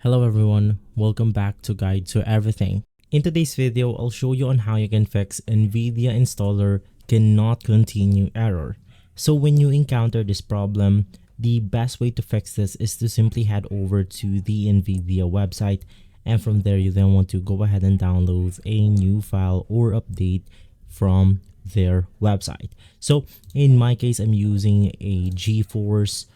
Hello everyone, welcome back to Guide to Everything. In today's video, I'll show you on how you can fix NVIDIA installer cannot continue error. So when you encounter this problem, the best way to fix this is to simply head over to the NVIDIA website, and from there you then want to go ahead and download a new file or update from their website. So in my case, I'm using a GeForce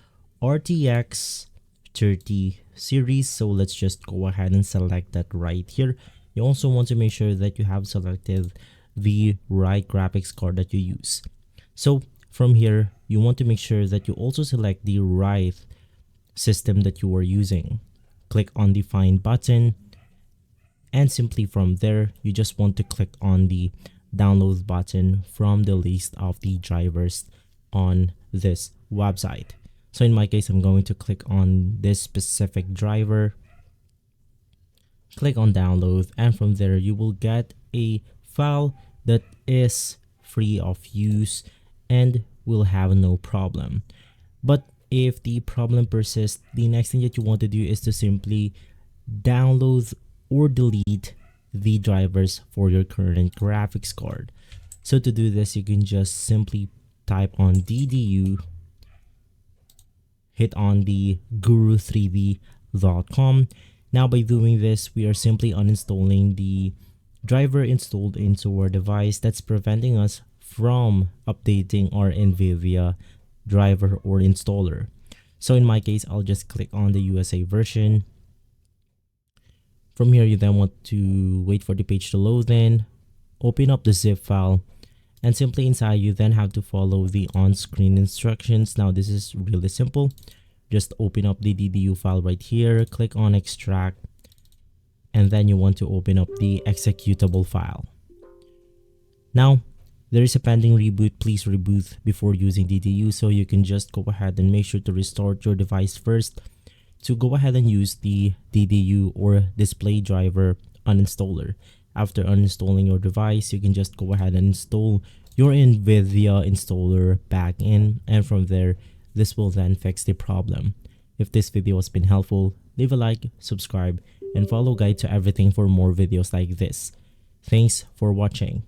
RTX 30 series, so let's just go ahead and select that right here. You also want to make sure that you have selected the right graphics card that you use. So from here, you want to make sure that you also select the right system that you are using. Click on the Find button, and simply from there, you just want to click on the Download button from the list of the drivers on this website. So in my case, I'm going to click on this specific driver, click on download, and from there you will get a file that is free of use and will have no problem. But if the problem persists, the next thing that you want to do is to simply download or delete the drivers for your current graphics card. So to do this, you can just simply type on DDU, hit on the guru3d.com. Now by doing this, we are simply uninstalling the driver installed into our device that's preventing us from updating our NVIDIA driver or installer. So in my case, I'll just click on the USA version. From here, you then want to wait for the page to load in, open up the zip file, and simply inside you then have to follow the on-screen instructions. Now this is really simple. Just open up the DDU file right here, click on extract, and then you want to open up the executable file. Now there is a pending reboot. Please reboot before using DDU, so you can just go ahead and make sure to restart your device first to go ahead and use the DDU or display driver uninstaller. After uninstalling your device, you can just go ahead and install your NVIDIA installer back in, and from there, this will then fix the problem. If this video has been helpful, leave a like, subscribe, and follow Guide to Everything for more videos like this. Thanks for watching.